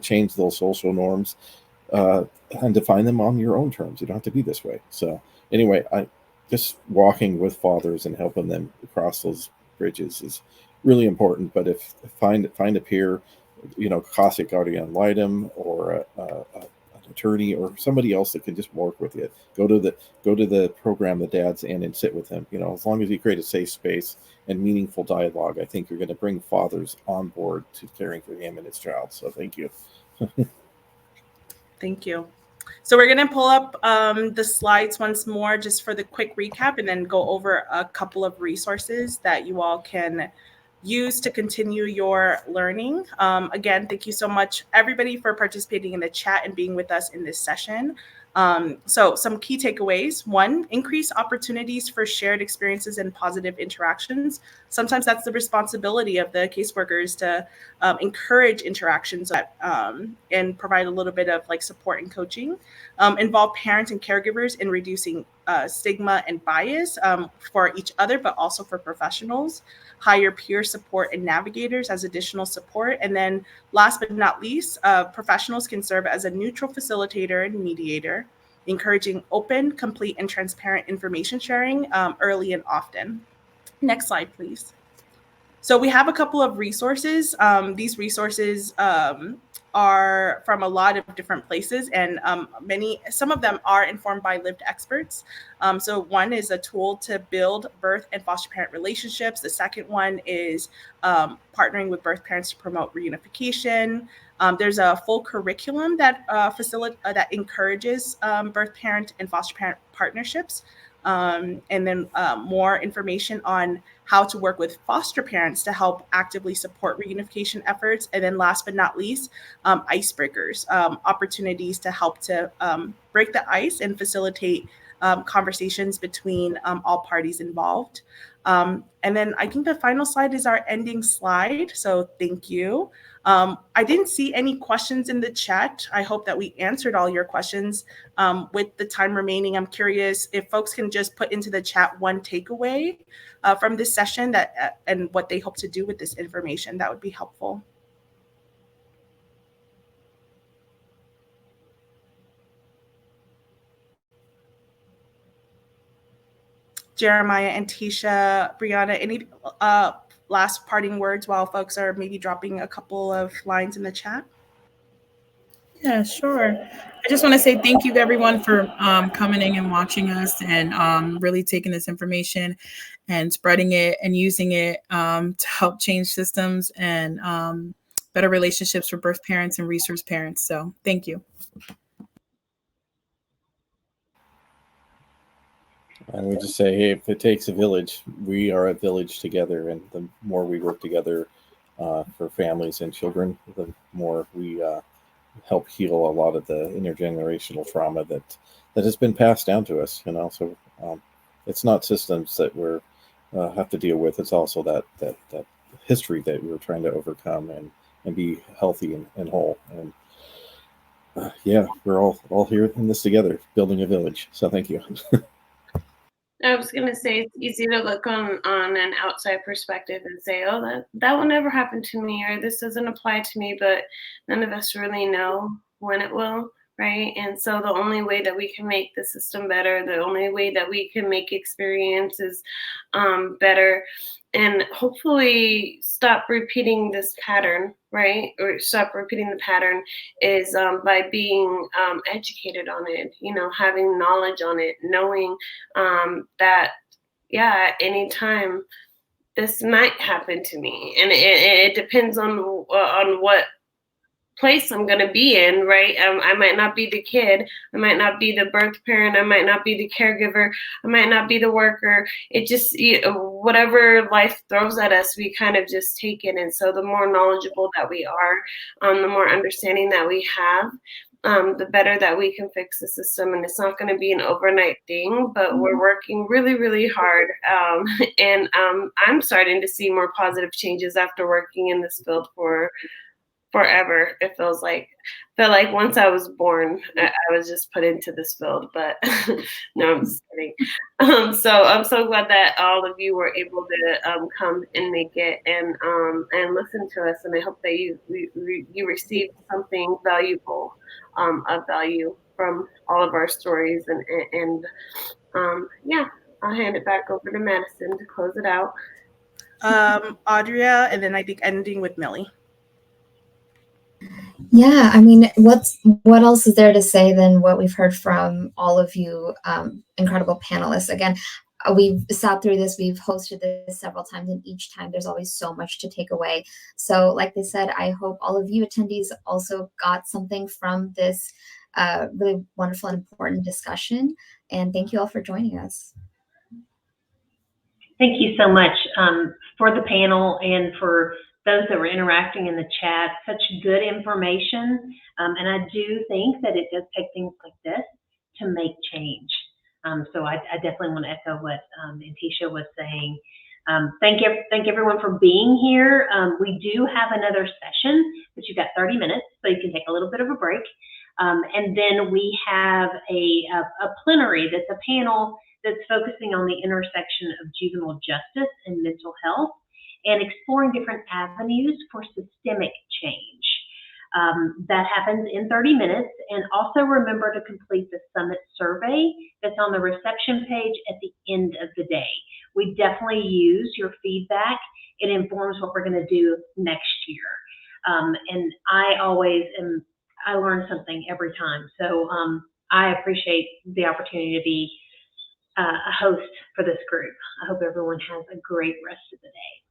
change those social norms and define them on your own terms. You don't have to be this way. So anyway, just walking with fathers and helping them across those bridges is really important. But if find a peer, classic guardian ad litem or attorney or somebody else that can just work with you. Go to the program the dad's in and sit with him. As long as you create a safe space and meaningful dialogue, I think you're going to bring fathers on board to caring for him and his child. So thank you. Thank you. So we're going to pull up the slides once more just for the quick recap, and then go over a couple of resources that you all can use to continue your learning. Again, thank you so much, everybody, for participating in the chat and being with us in this session. So some key takeaways. 1, increase opportunities for shared experiences and positive interactions. Sometimes that's the responsibility of the caseworkers to encourage interactions and provide a little bit of support and coaching. Involve parents and caregivers in reducing stigma and bias for each other, but also for professionals. Hire peer support and navigators as additional support. And then last but not least, professionals can serve as a neutral facilitator and mediator, encouraging open, complete, and transparent information sharing early and often. Next slide, please. So we have a couple of resources. These resources are from a lot of different places, and some of them are informed by lived experts. So one is a tool to build birth and foster parent relationships. The second one is partnering with birth parents to promote reunification. There's a full curriculum that that encourages birth parent and foster parent partnerships. And then more information on how to work with foster parents to help actively support reunification efforts. And then last but not least, icebreakers, opportunities to help to break the ice and facilitate conversations between all parties involved. And then I think the final slide is our ending slide. So thank you. I didn't see any questions in the chat. I hope that we answered all your questions. With the time remaining, I'm curious if folks can just put into the chat one takeaway from this session and what they hope to do with this information. That would be helpful. Jeremiah and Tisha, Brianna, any last parting words while folks are maybe dropping a couple of lines in the chat? Yeah, sure. I just want to say thank you to everyone for coming in and watching us, and really taking this information and spreading it and using it to help change systems and better relationships for birth parents and resource parents. So thank you. I would just say, hey, if it takes a village, we are a village together. And the more we work together for families and children, the more we help heal a lot of the intergenerational trauma that has been passed down to us. So it's not systems that we have to deal with. It's also that history that we're trying to overcome and be healthy and whole. And yeah, we're all here in this together, building a village. So thank you. I was going to say it's easy to look on an outside perspective and say, oh, that will never happen to me, or this doesn't apply to me, but none of us really know when it will, right? And so the only way that we can make the system better, the only way that we can make experiences better, and hopefully stop repeating this pattern, right? Or stop repeating the pattern is by being educated on it, having knowledge on it, knowing that, yeah, at any time this might happen to me. And it depends on what place I'm going to be in, right? I might not be the kid. I might not be the birth parent. I might not be the caregiver. I might not be the worker. It just, whatever life throws at us, we kind of just take it. And so the more knowledgeable that we are, the more understanding that we have, the better that we can fix the system. And it's not going to be an overnight thing, but we're working really, really hard. And I'm starting to see more positive changes after working in this field for forever. It felt like once I was born, I was just put into this field, but no, I'm just kidding. So I'm so glad that all of you were able to come and make it and listen to us. And I hope that you received something valuable, of value from all of our stories. And yeah, I'll hand it back over to Madison to close it out. Audria, and then I think ending with Millie. Yeah, I mean, what else is there to say than what we've heard from all of you incredible panelists? Again, we've sat through this, we've hosted this several times, and each time there's always so much to take away. So like they said, I hope all of you attendees also got something from this really wonderful and important discussion. And thank you all for joining us. Thank you so much for the panel and for those that were interacting in the chat. Such good information. And I do think that it does take things like this to make change. So I definitely want to echo what Antisha was saying. Thank everyone for being here. We do have another session, but you've got 30 minutes, so you can take a little bit of a break. And then we have a plenary that's a panel that's focusing on the intersection of juvenile justice and mental health and exploring different avenues for systemic change. That happens in 30 minutes. And also remember to complete the summit survey that's on the reception page at the end of the day. We definitely use your feedback. It informs what we're going to do next year. And I learn something every time. So I appreciate the opportunity to be a host for this group. I hope everyone has a great rest of the day.